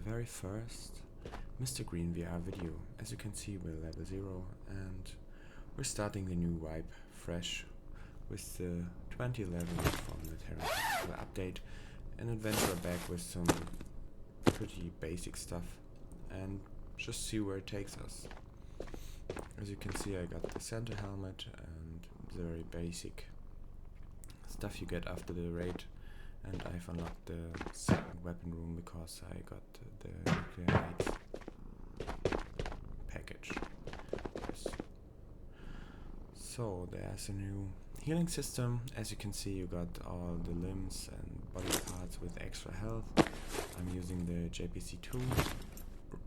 very first Mr. Green VR video. As you can see, we're level 0 and we're starting the new wipe fresh with the 20 levels from the Terra update and adventure back with some pretty basic stuff and just see where it takes us. As you can see, I got the center helmet and the very basic stuff you get after the raid, and I've unlocked the second weapon room because I got the nuclear package. Yes. So there's a new healing system. As you can see, you got all the limbs and body parts with extra health. I'm using the JPC2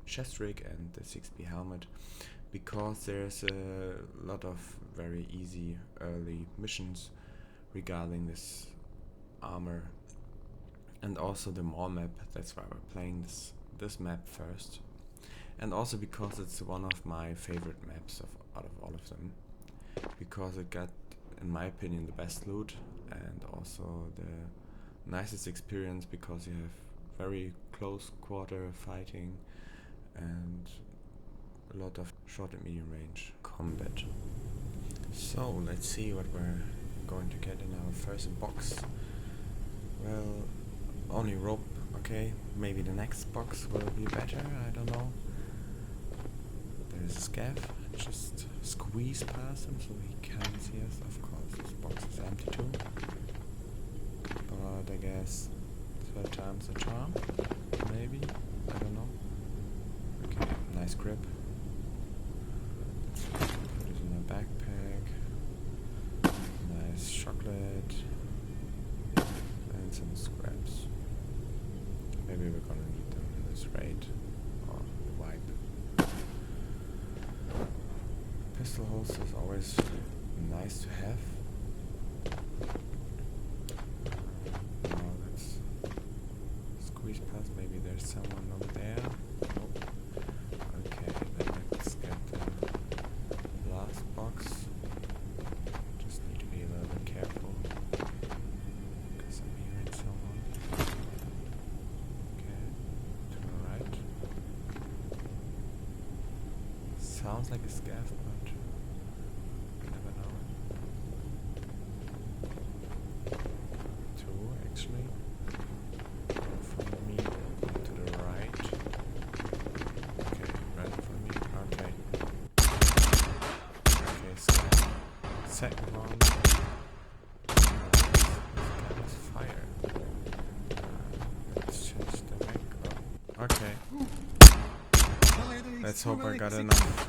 chest rig and the 6B helmet because there's a lot of very easy early missions regarding this armor, and also the mall map. That's why we're playing this map first, and also because it's one of my favorite maps out of all of them, because it got, in my opinion, the best loot and also the nicest experience because you have very close quarter fighting and a lot of short and medium range combat. So let's see what we're going to get in our first box. Well, only rope. Okay, maybe the next box will be better, I don't know. There's a scav, just squeeze past him so he can't see us. Of course, this box is empty too, but I guess third time's a charm, maybe, I don't know. Okay, nice grip. Let's put it in a backpack. Nice chocolate and some scraps. Maybe we're gonna need them in this raid or the wipe. Pistol holster is always nice to have. Now let's squeeze past. Maybe there's someone over there. Nope. Okay, then let's get the last box. Just need to be a little bit careful because I'm hearing someone. Okay, to the right. Sounds like a scav, but you never know. Two, actually. One from me to the right. Okay, right in front of me. Okay. Okay, scav. Second one. This is fire. Let's change the mic. Oh. Okay. Let's hope I got enough.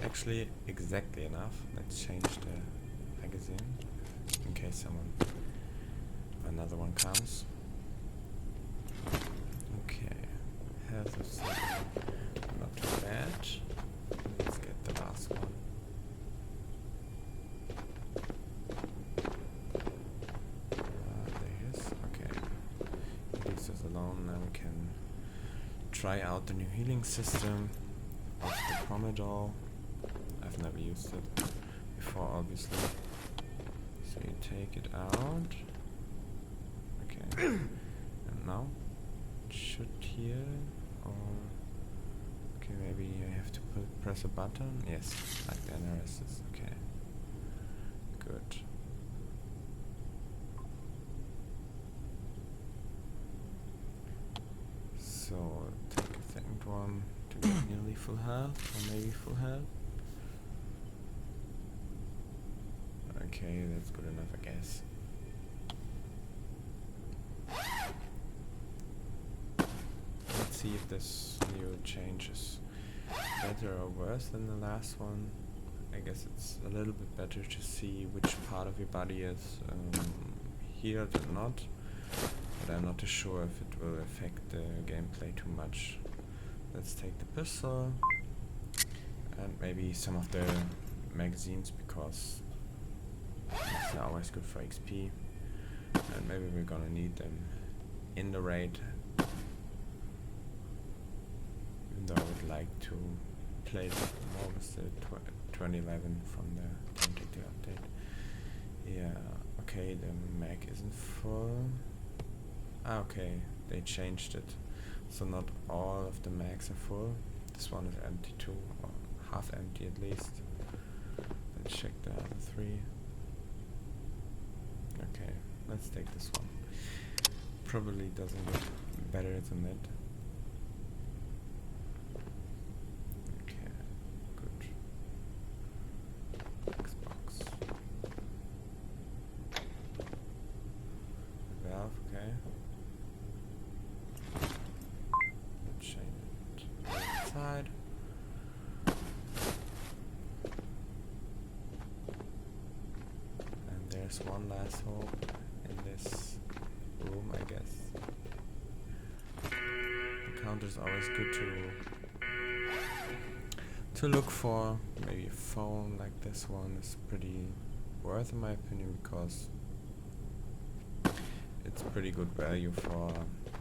Actually, exactly enough. Let's change the magazine in case another one comes. Okay, health is not too bad. Let's get the last one. There he is. Okay, he leaves us alone. Now we can try out the new healing system of the Pomodoro. I've never used it before, obviously. So you take it out. Okay. And now it should heal, or okay, maybe I have to press a button. Yes, like the NRSs. Okay. Good. So take a second one to get nearly full health, or maybe full health. Okay, that's good enough, I guess. Let's see if this new change is better or worse than the last one. I guess it's a little bit better to see which part of your body is healed or not, but I'm not too sure if it will affect the gameplay too much. Let's take the pistol and maybe some of the magazines because it's always good for XP, and maybe we're gonna need them in the raid, even though I would like to play more with the 2011 from the Tactical update. Yeah, okay, the mag isn't full. Ah, okay, they changed it, so not all of the mags are full. This one is empty too, or half empty at least. Let's check the other 3. Okay, let's take this one. Probably doesn't look better than it. Okay, good. Next box. Valve, okay. Let's change it to the side. And there's one last hole in this room, I guess. The counter is always good to look for. Maybe a phone like this one is pretty worth in my opinion, because it's pretty good value for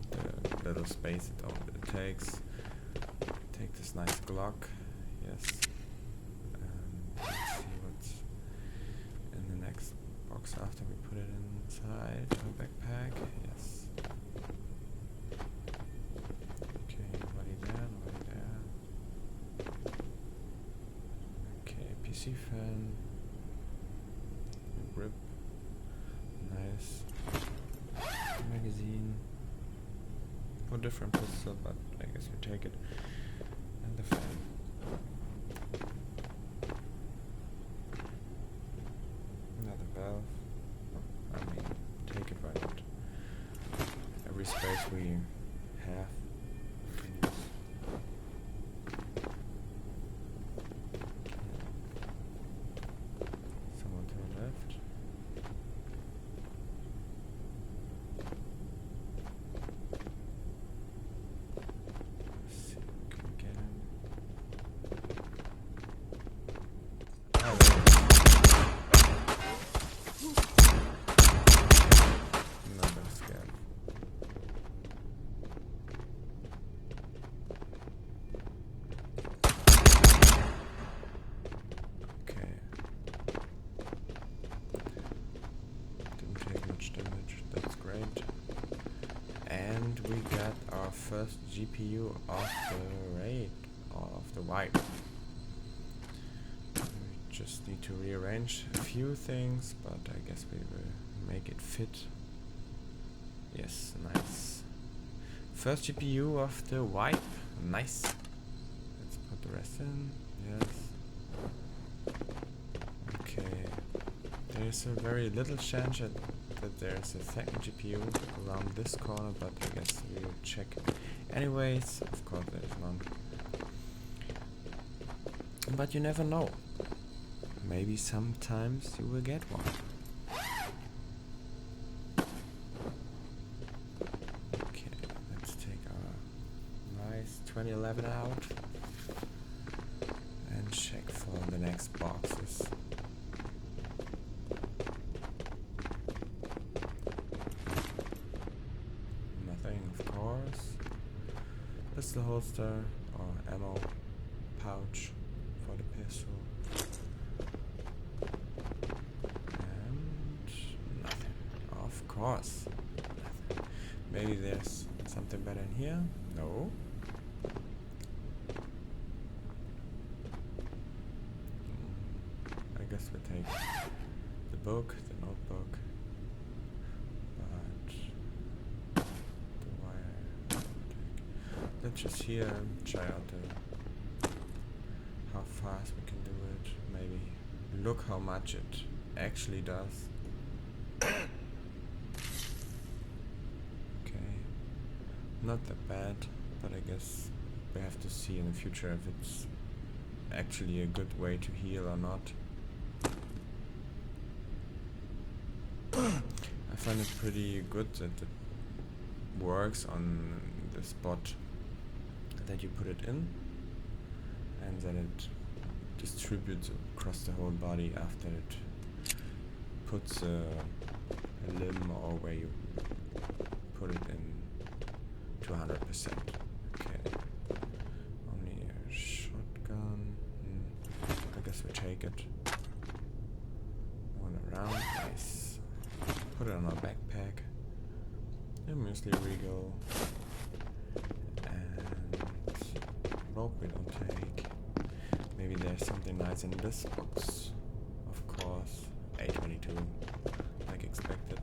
the little space it takes. Take this nice Glock, yes. Let's see what's in the next box after we put it inside our backpack. Yes. Okay, nobody there. Okay, PC fan, grip, nice. Magazine for different pistol, but I guess we take it. And the fan. Another valve. I mean, take it, why not? Every space we have, we can use. Someone to the left. And we got our first GPU of the raid, or of the wipe. We just need to rearrange a few things, but I guess we will make it fit. Yes, nice. First GPU of the wipe, nice. Let's put the rest in, yes. Okay, there's a very little chance that there's a second GPU around this corner, but I guess we will check anyways. Of course there's none, but you never know. Maybe sometimes you will get one. Okay, let's take our nice 2011 out and check for the next boxes. Pistol holster or ammo pouch for the pistol, and nothing, of course, nothing. Maybe there's something better in here? No. I guess we take the book, the notebook. Let's just here try out how fast we can do it. Maybe look how much it actually does. Okay, not that bad, but I guess we have to see in the future if it's actually a good way to heal or not. I find it pretty good that it works on the spot that you put it in, and then it distributes across the whole body after it puts a limb, or where you put it in to 100%. Okay, only a shotgun. I guess we take it. One around, nice. Put it on our backpack. A muesli regal. And rope we don't take. Maybe there's something nice in this box. Of course. A22. Like expected.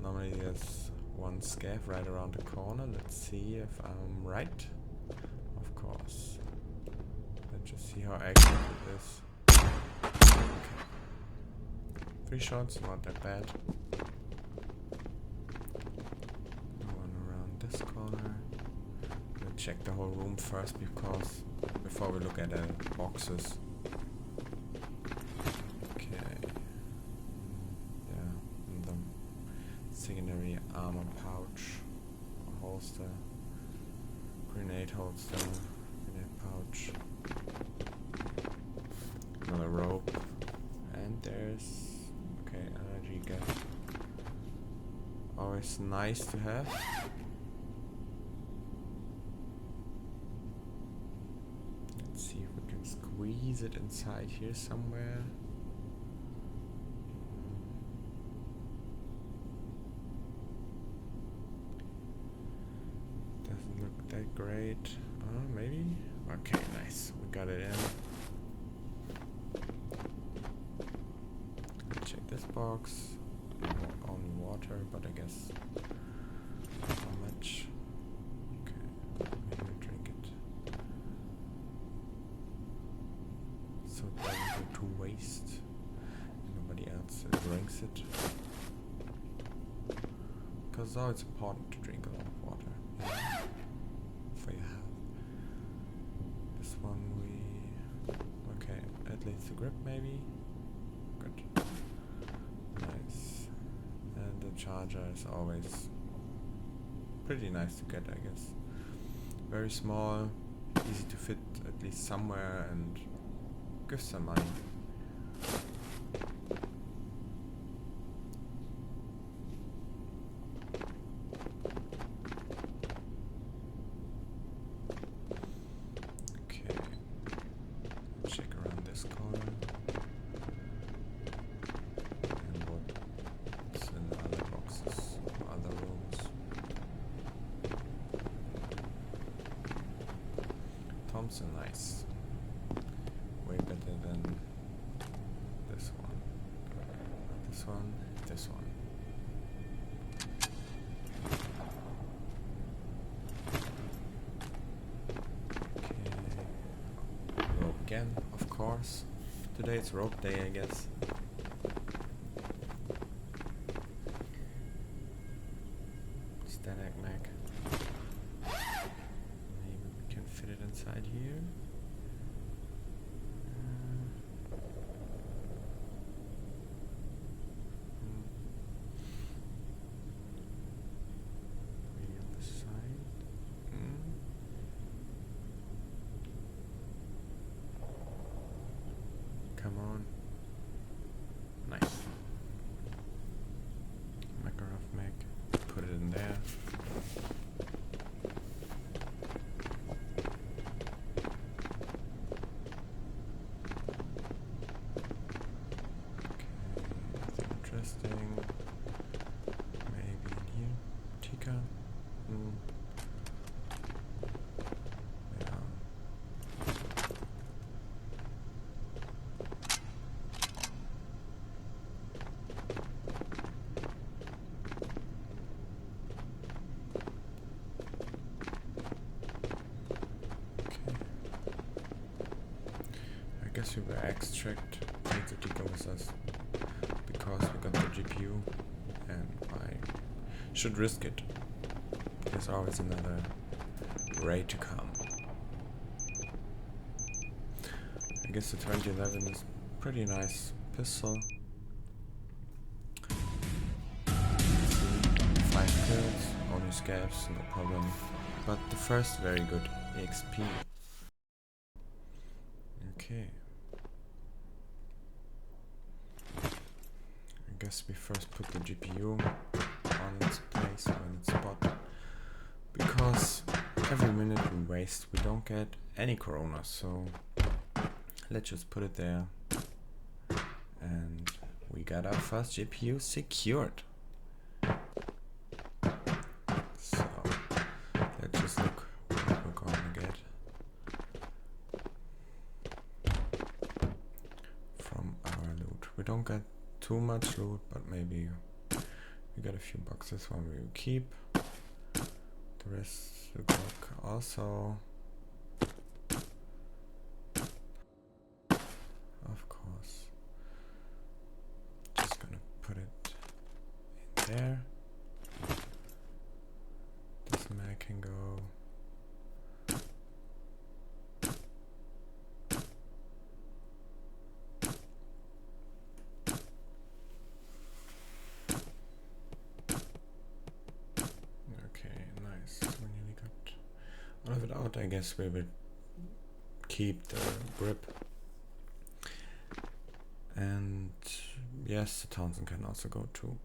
Normally there's one scav right around the corner. Let's see if I'm right. Of course. Let's just see how accurate it is. Okay. 3 shots, not that bad. One around this corner. We'll check the whole room first before we look at the boxes. Secondary armor pouch, a holster, grenade holster, grenade pouch, another rope, and there's energy gas. Always nice to have. Let's see if we can squeeze it inside here somewhere. That great. Maybe? Okay, nice. We got it in. Check this box. Only water, but I guess how much? Okay, maybe we drink it. So it doesn't go to waste. Nobody else drinks it. Because it's always important to drink a lot of water. Yeah. For your health. This one okay, at least the grip maybe. Good. Nice. And the charger is always pretty nice to get, I guess. Very small, easy to fit at least somewhere, and gives some money. Thompson, nice. Way better than this one. Not this one, this one. Okay. Rope again, of course. Today it's rope day, I guess. Static Mac. Fit it inside here. Maybe on the side. Come on. Nice. Makarov Mac. Put it in there. Interesting. Maybe in here. Tika. Yeah. Okay. I guess we will extract the Tika with us. Because we got the GPU, and I should risk it. There's always another raid to come. I guess the 2011 is pretty nice pistol. 5 kills, only scavs, no problem. But the first very good EXP. Okay. I guess we first put the GPU on its place or in its spot, because every minute we waste we don't get any corona, so let's just put it there, and we got our first GPU secured. got too much loot, but maybe we got a few boxes one we will keep. The rest we got also. Of course. Just gonna put it in there. This mag can go. Of it out, I guess we will keep the grip. And yes, the Townsend can also go too.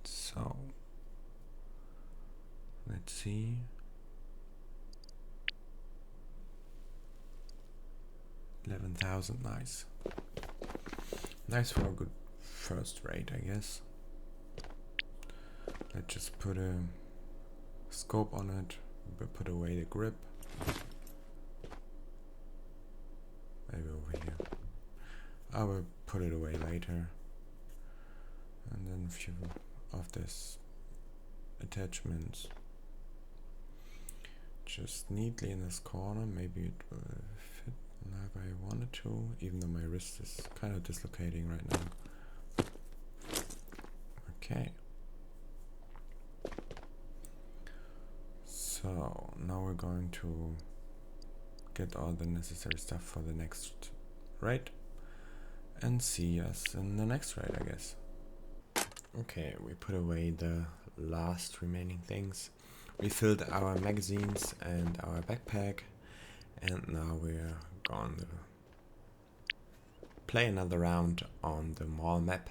So let's see. 11,000, nice. Nice for a good first rate, I guess. Let's just put a scope on it, but put away the grip. Maybe over here. I will put it away later. And then a few of this attachments just neatly in this corner. Maybe it will fit like I wanted to, even though my wrist is kind of dislocating right now. Okay. So now we're going to get all the necessary stuff for the next raid and see us in the next raid, I guess. Okay, we put away the last remaining things. We filled our magazines and our backpack, and now we're going to play another round on the mall map.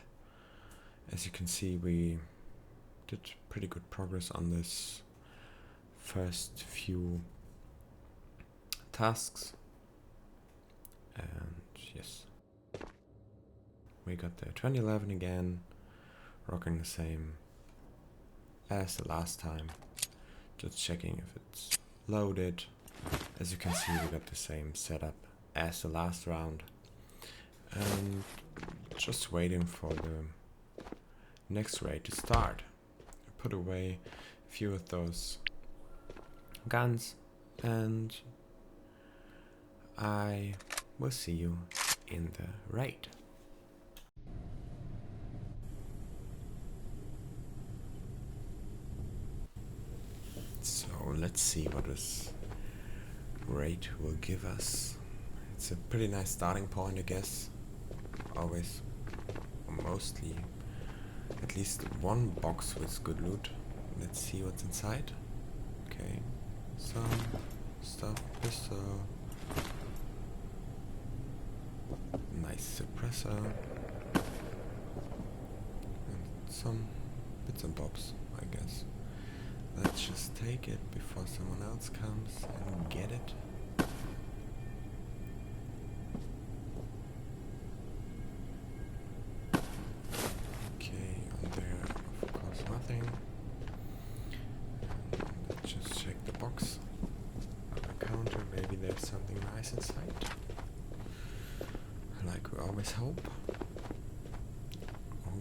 As you can see, we did pretty good progress on this first few tasks, and yes, we got the 2011 again, rocking the same as the last time, just checking if it's loaded. As you can see, we got the same setup as the last round, and just waiting for the next raid to start. Put away a few of those guns, and I will see you in the raid. So let's see what this raid will give us. It's a pretty nice starting point, I guess. Always, or mostly, at least one box with good loot. Let's see what's inside. Okay. Some stuff, pistol, nice suppressor, and some bits and bobs, I guess. Let's just take it before someone else comes and get it. Okay, on there, of course, nothing. Let's just check the box on the counter. Maybe there's something nice inside, like we always hope. Oh,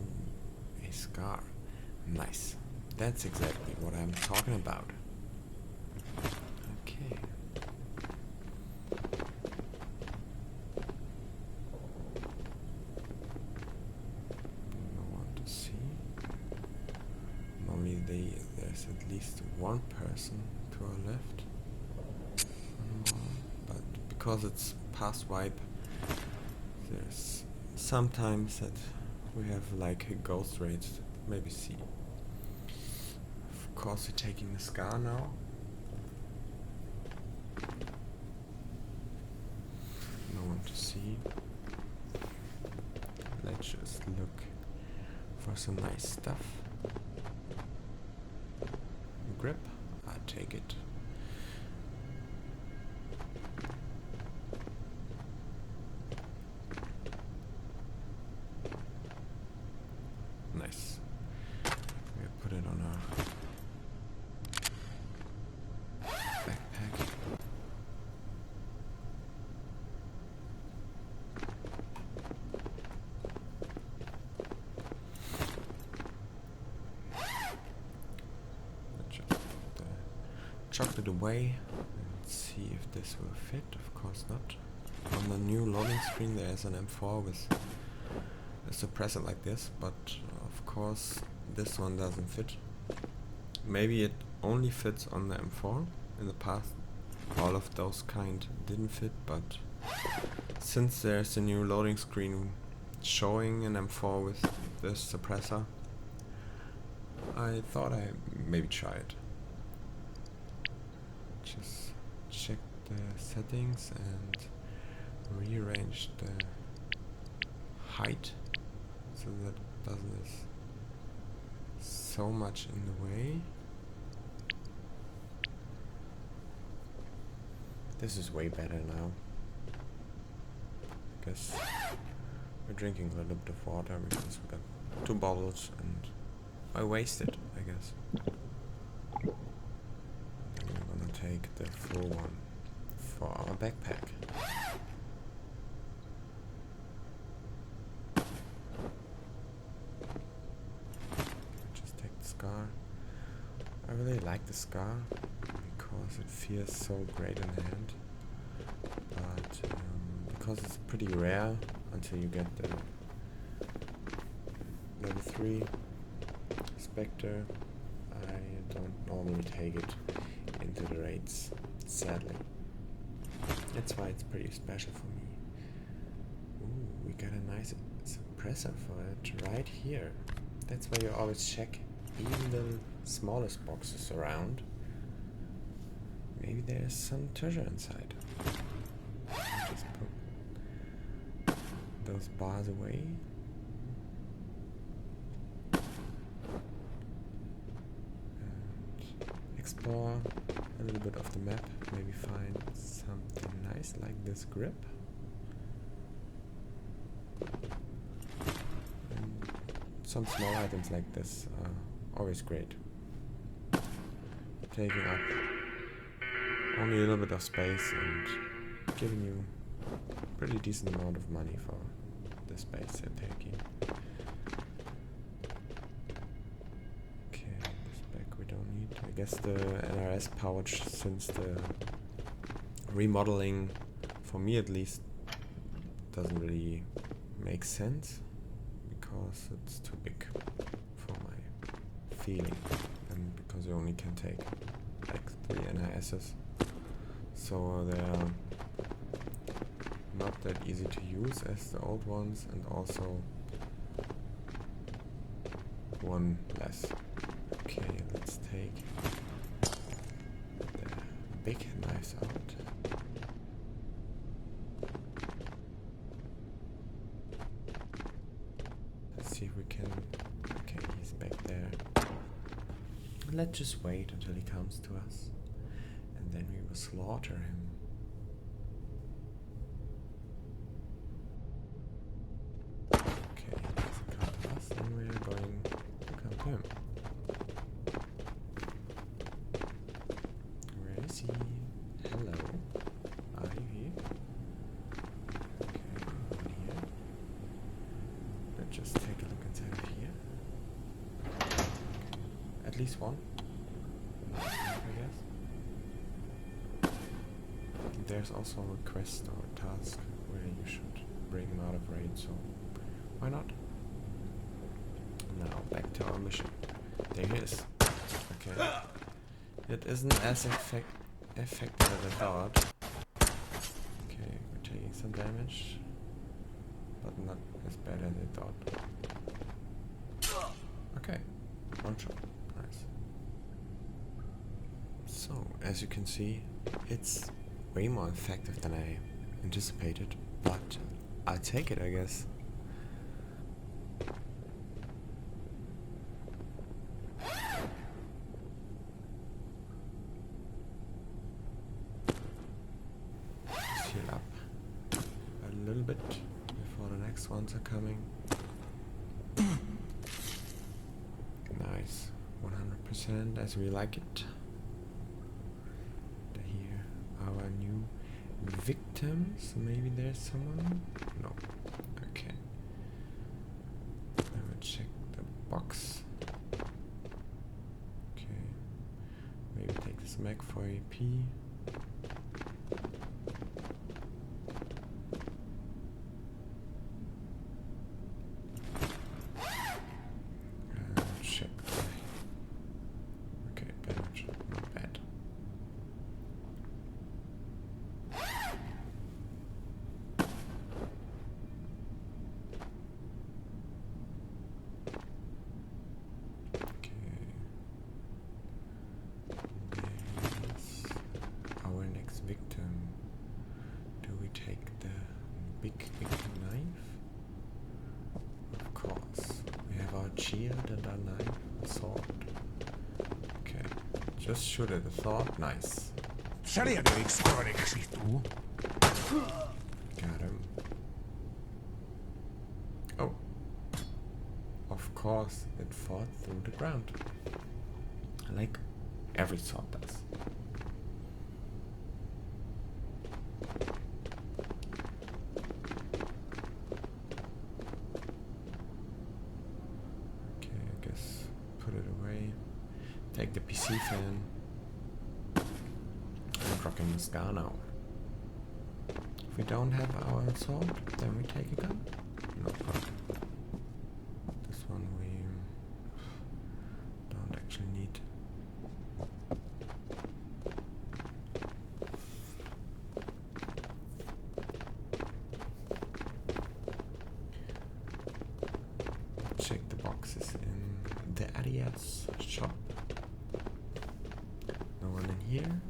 a scar. Nice. That's exactly what I'm talking about. Okay. No one to see. Normally there's at least one person to our left. But because it's past wipe, there's sometimes that we have like a ghost raid. Maybe see. Of course, we're taking the scar now. No one to see. Let's just look for some nice stuff. Grip, I take it. Nice. We put it on our backpack. chop it away and see if this will fit. Of course not. On the new loading screen there's an M4 with a suppressor like this, but of course this one doesn't fit. Maybe it only fits on the M4. In the past all of those kind didn't fit, but since there's a new loading screen showing an M4 with this suppressor, I thought I maybe try it. Just check the settings and rearrange the height so that it doesn't is so much in the way. This is way better now. I guess we're drinking a little bit of water because we got 2 bottles and I wasted, I guess. Then we're gonna take the full one for our backpack. Just take the scar. I really like the scar because it feels so great in the hand, but because it's pretty rare until you get the level 3 Spectre, I don't normally take it into the raids, sadly. That's why it's pretty special for me. Ooh, we got a nice suppressor for it right here. That's why you always check even the smallest boxes around. Maybe there's some treasure inside. Just put those bars away. And explore a little bit of the map. Maybe find something nice like this grip. And some small items like this are always great. Taking up only a little bit of space and giving you a pretty decent amount of money for the space they're taking. Okay, this bag we don't need. I guess the NRS pouch, since the remodeling, for me at least, doesn't really make sense because it's too big for my feeling and because you only can take like 3 NRSs. So they're not that easy to use as the old ones, and also one less. Okay, let's take the big knives out. Let's see if we can... Okay, he's back there. Let's just wait until he comes to us. And then we will slaughter him. Okay, he doesn't come to us, then we are going to come to him. Where is he? Hello. Are you here? Okay, one here. Let's just take a look inside of here. Okay. At least one, I guess. There's also a quest or a task where you should bring him out of raid, so why not? Now back to our mission. There he is. Okay. It isn't as effective as I thought. Okay, we're taking some damage, but not as bad as I thought. Okay, one shot. Nice. So, as you can see, it's way more effective than I anticipated, but I'll take it, I guess. Just heal up a little bit before the next ones are coming. Nice, 100% as we like it. Our new victims. Maybe there's someone? No. Okay. I will check the box. Okay. Maybe take this plus mag for AP. Check. Okay, damage, not bad. Our next victim. Do we take the big knife? Of course. We have our shield and our knife, sword. Okay. Just shoot at the thought. Nice. Got him. Oh. Of course, it fought through the ground. Like every sword does. Take the PC fan. I'm rocking the scar now. If we don't have our sword, then we take a gun. No problem. This one we don't actually need. Check the boxes in the Adidas shop. No one in here.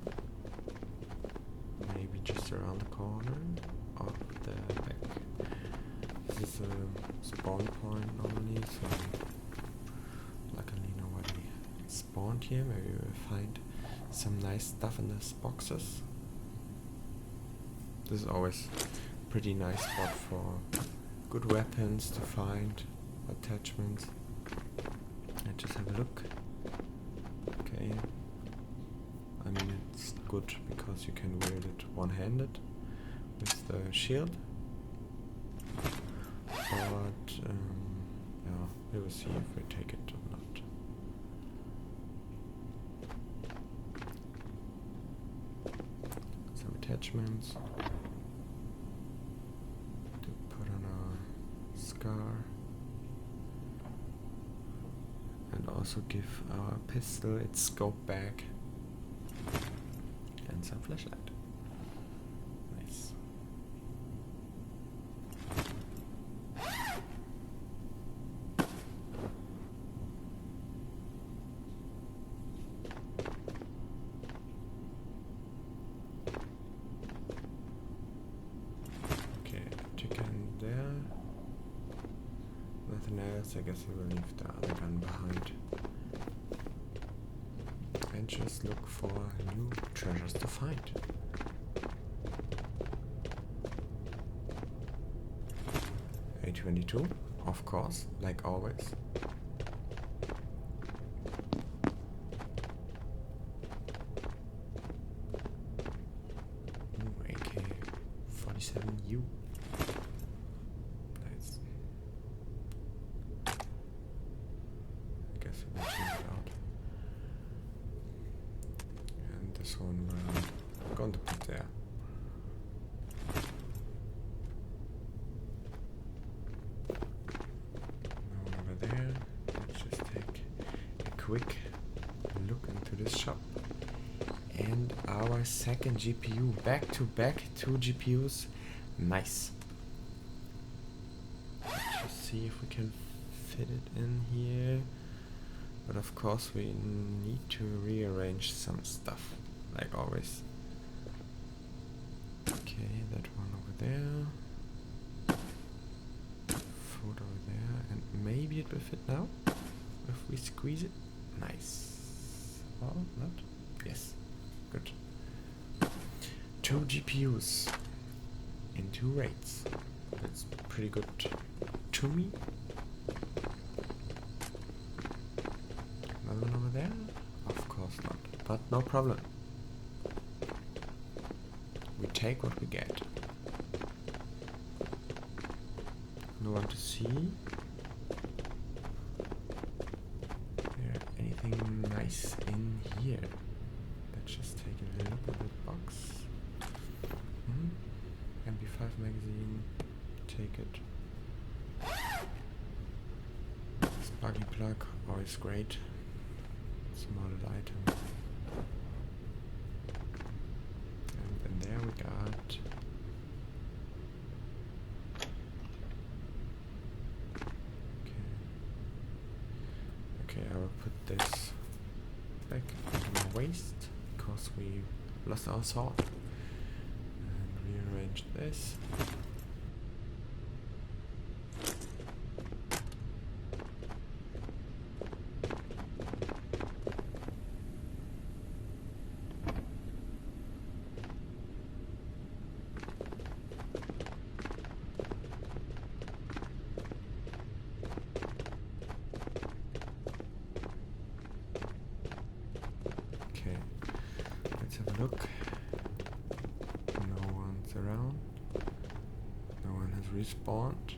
Maybe just around the corner of the back. This is a spawn point normally, so luckily nobody spawned here. Maybe we'll find some nice stuff in these boxes. This is always a pretty nice spot for good weapons to find, attachments. Let's just have a look. Okay. I mean, it's good because you can wield it one-handed with the shield. But yeah, we will see if we take it or not. Some attachments to put on our scar. And also give our pistol its scope back. And some flashlight. Nice. Okay, chicken there. Nothing else. I guess we will leave the other gun behind. And just look for new treasures to find. A22, of course, like always. Ooh, AK-47U. Nice. I guess we will change it out. This one we're going to put there. Now over there, let's just take a quick look into this shop. And our second GPU, back to back, 2 GPUs, nice. Let's just see if we can fit it in here. But of course we need to rearrange some stuff. Like always. Okay, that one over there. Food over there. And maybe it will fit now? If we squeeze it. Nice. Or not? Yes. Good. 2 GPUs in 2 raids. That's pretty good to me. Another one over there? Of course not. But no problem. We take what we get. No one to see. Is there anything nice in here that just take a look at the box. MP5 magazine, take it. Sparky plug, always great. Small item. And there we got okay, I will put this back into my waist because we lost our sword, and rearrange this. Let's have a look. No one's around. No one has respawned.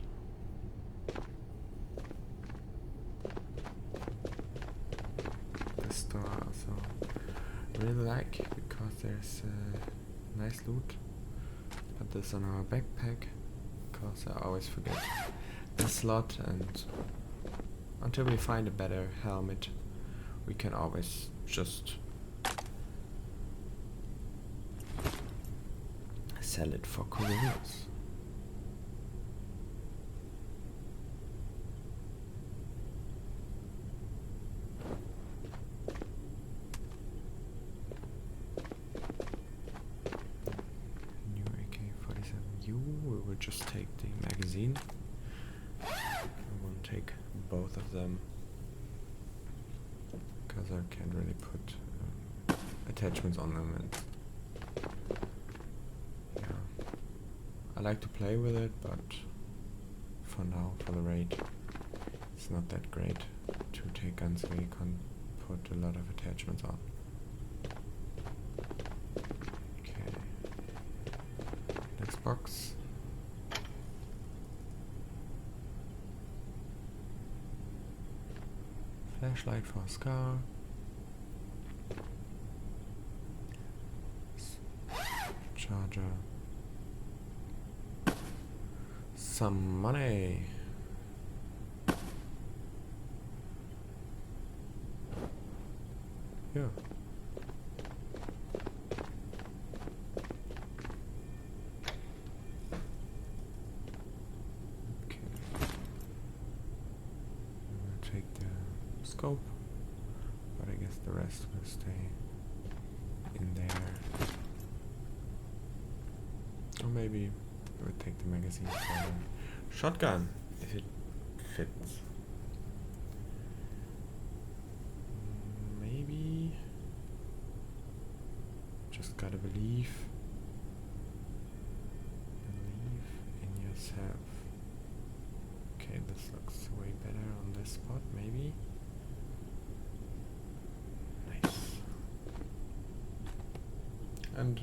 The store also really like because there's nice loot. Put this on our backpack because I always forget this slot, and until we find a better helmet we can always just sell it for coronas. New AK-47U, we will just take the magazine. I won't take both of them because I can't really put attachments on them, and I like to play with it, but for now, for the raid, it's not that great to take guns where you can put a lot of attachments on. Okay. Next box. Flashlight for Scar. Charger. Some money. Yeah. Okay. We'll take the scope, but I guess the rest will stay in there. Or maybe we'll take the magazine for the shotgun if it fits. Maybe. Just gotta believe. Believe in yourself. Okay, this looks way better on this spot, maybe. Nice. And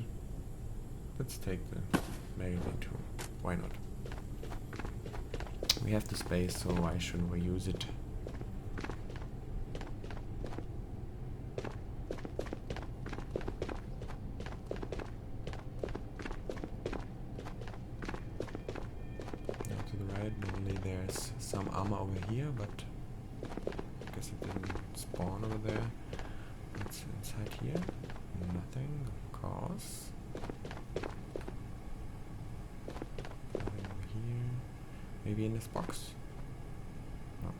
let's take the magazine too. Why not? We have the space, so why shouldn't we use it? Now to the right, normally there's some armor over here, but I guess it didn't spawn over there. What's inside here? Nothing, of course. Maybe in this box? No.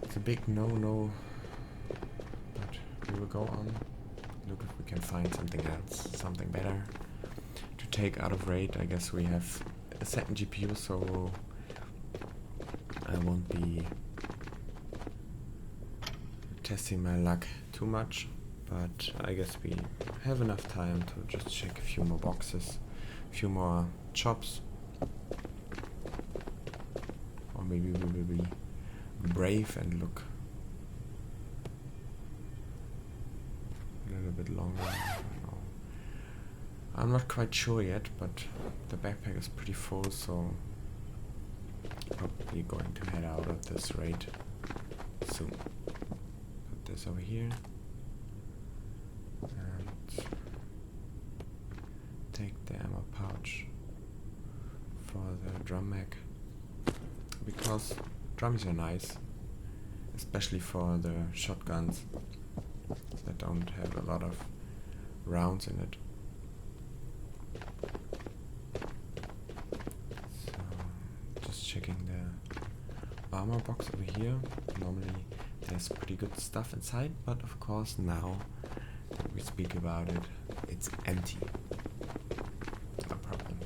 It's a big no-no, but we will go on. Look if we can find something else, something better to take out of raid. I guess we have a second GPU, so I won't be testing my luck too much, but I guess we have enough time to just check a few more boxes, a few more shops, or maybe we will be brave and look a little bit longer. I don't know. I'm not quite sure yet, but the backpack is pretty full, so probably going to head out of this raid soon. Put this over here and take the ammo pouch for the drum mag, because drums are nice, especially for the shotguns that don't have a lot of rounds in it. So just checking the armor box over here. Normally there's pretty good stuff inside, but of course now that we speak about it, it's empty. No problem.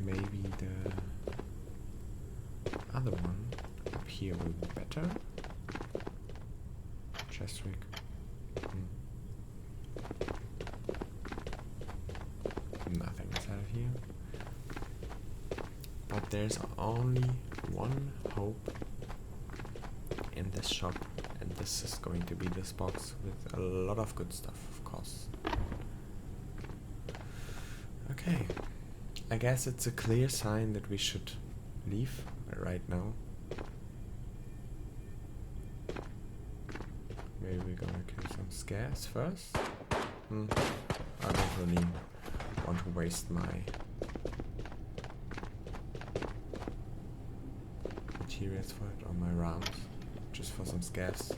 Maybe the other one up here will be better. Chest rig. Nothing inside of here. But there's only one hope in this shop, and this is going to be this box with a lot of good stuff, of course. Okay, I guess it's a clear sign that we should leave right now. Maybe we're gonna kill some scares first. I don't really want to waste my materials for it, or my rounds, just for some scares.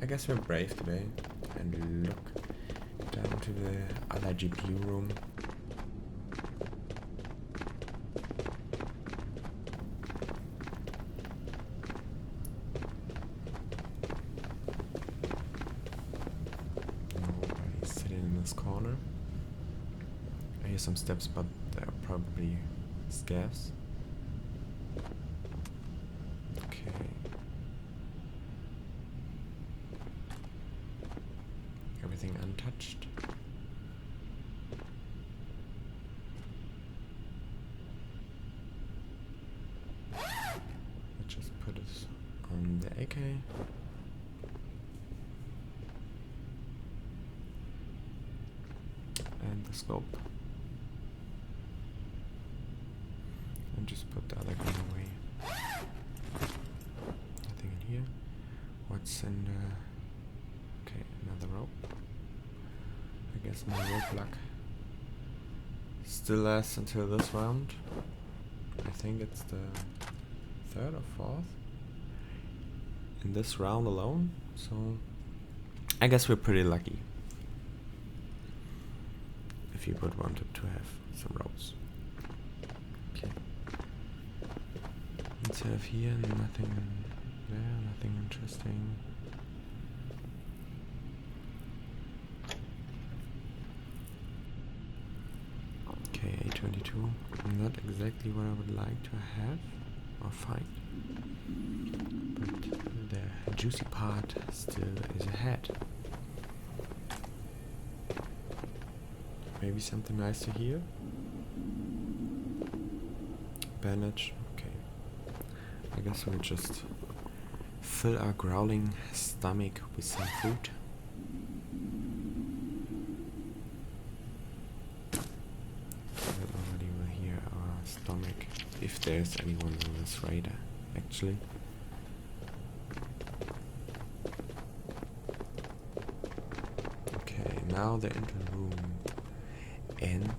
I guess we're brave today and look down to the other GPU room. Nobody's sitting in this corner. I hear some steps, but they're probably scares. Okay. Everything untouched. Let's just put it on the AK. And the scope. And just put the other gun away. Nothing in here. What's in the... Okay, another rope. I guess my rope luck still lasts until this round. I think it's the third or fourth in this round alone, so I guess we're pretty lucky if you would wanted to have some ropes. Okay. Instead of here, nothing there, nothing interesting. Okay, A22. Not exactly what I would like to have or find, but the juicy part still is ahead. Maybe something nice to hear. Bandage. Okay. I guess we'll just fill our growling stomach with some food. Already will hear our stomach, if there's anyone in this raid, actually. Okay, now the inter room and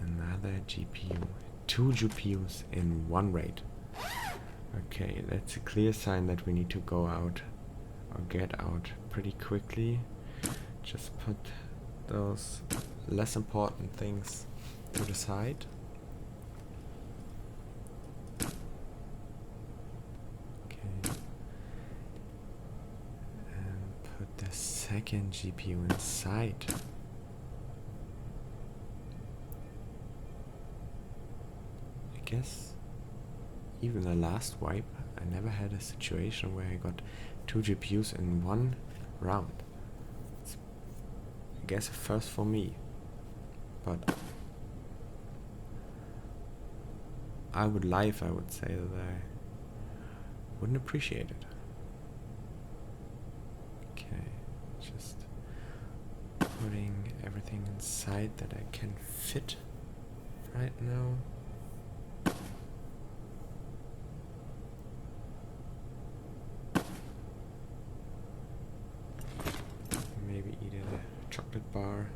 another GPU. 2 GPUs in one raid. Okay, that's a clear sign that we need to go out or get out pretty quickly. Just put those less important things to the side. Okay. And put the second GPU inside. I guess even the last wipe, I never had a situation where I got 2 GPUs in one round. It's, I guess, a first for me, but I would lie if I would say that I wouldn't appreciate it. just putting everything inside that I can fit right now. Maybe eat a chocolate bar.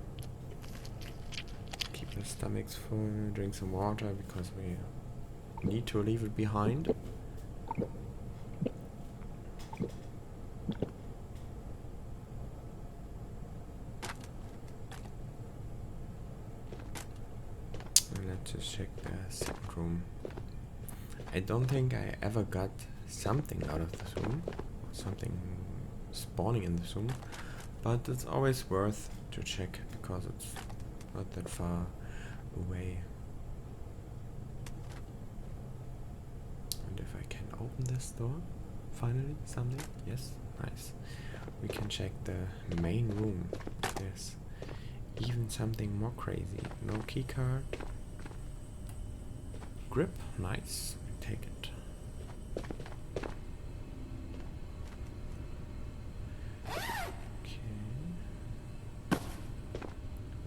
Keep the stomachs full, drink some water because we need to leave it behind. And let's just check the second room. I don't think I ever got something out of this room, or something spawning in this room, but it's always worth to check because it's not that far away. And if I can open this door, finally, someday, yes, nice. We can check the main room. There's even something more crazy. No key card. Grip, nice. We take it. Okay.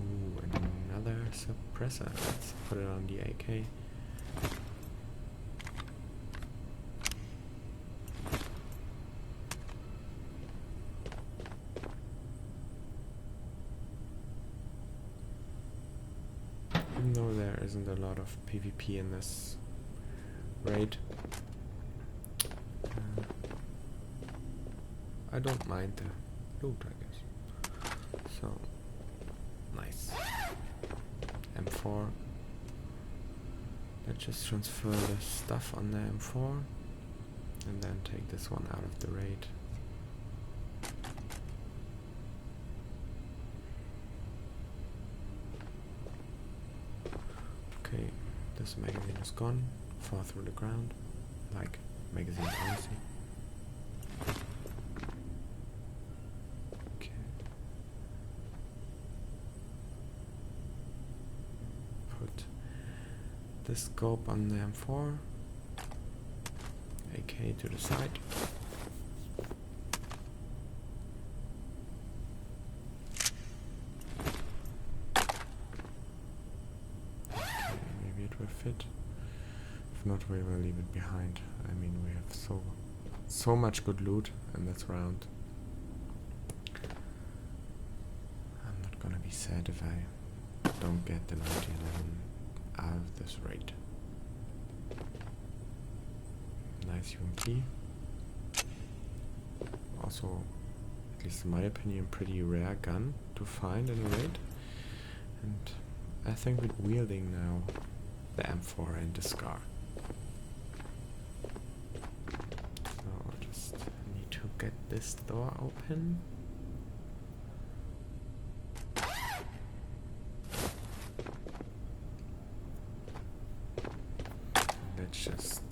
Ooh, and another suppressor. Let's put it on the AK. Even though there isn't a lot of PvP in this raid, I don't mind the loot, I guess. So, nice. M4. Let's just transfer the stuff on the M4 and then take this one out of the raid. Okay, this magazine is gone. Fall through the ground, like magazine policy. Okay. Put this scope on the M4. AK to the side. Okay, maybe it will fit. If not, we will leave it behind. I mean, we have so much good loot in this round. I'm not gonna be sad if I don't get the 1911 out of this raid. Nice UMP. Also, at least in my opinion, pretty rare gun to find in a raid. And I think with wielding now the M4 and the Scar. So just need to get this door open. Let's just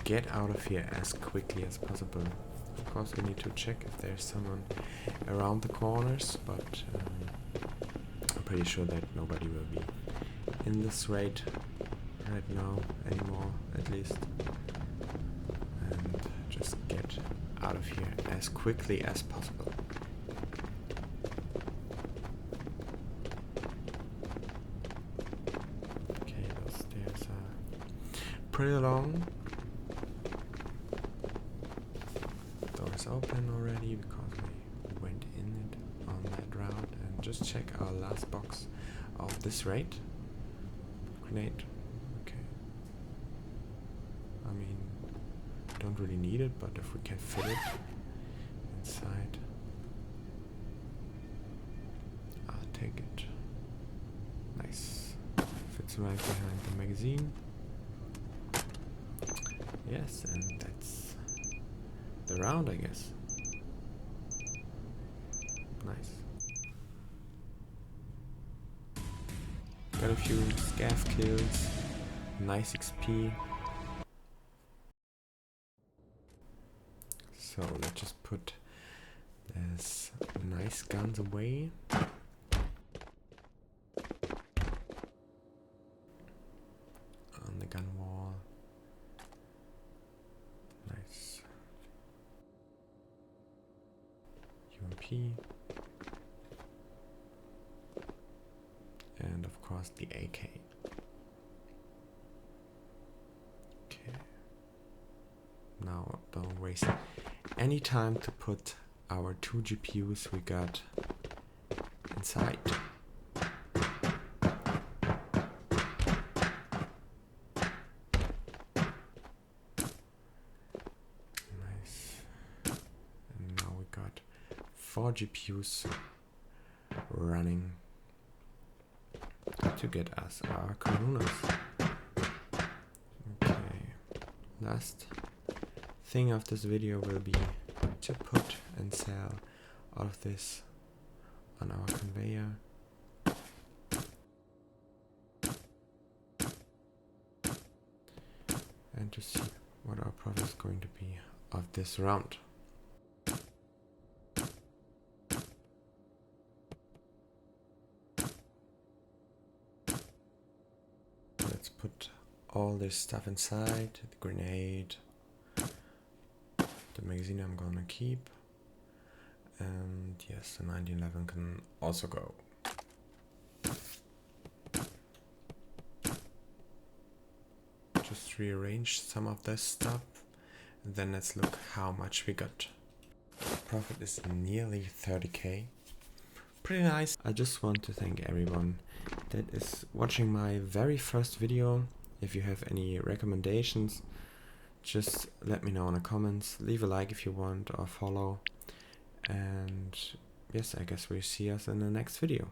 get out of here as quickly as possible. Of course, we need to check if there's someone around the corners, but I'm pretty sure that nobody will be in this raid right now anymore, at least. And just get out of here as quickly as possible. Okay, those stairs are pretty long. Doors open already because we went in it on that route. And just check our last box of this raid. Grenade. Okay. I mean, don't really need it, but if we can fit it inside, I'll take it. Nice. Fits right behind the magazine. Yes, and that's the round, I guess. Nice. Got a few scav kills. Nice XP. So let's just put this nice guns away. On the gun wall. Nice. UMP. was the AK. Okay. Now don't waste any time to put our 2 GPUs we got inside. Nice. And now we got 4 GPUs running to get us our Karunas. Okay. Last thing of this video will be to put and sell all of this on our conveyor. And to see what our profit is going to be of this round. Let's put all this stuff inside, the grenade, the magazine I'm gonna keep, and yes, the 1911 can also go. Just rearrange some of this stuff, and then let's look how much we got. Profit is nearly 30k. Pretty nice. I just want to thank everyone that is watching my very first video. If you have any recommendations, just let me know in the comments. Leave a like if you want, or follow. And yes, I guess we'll see us in the next video.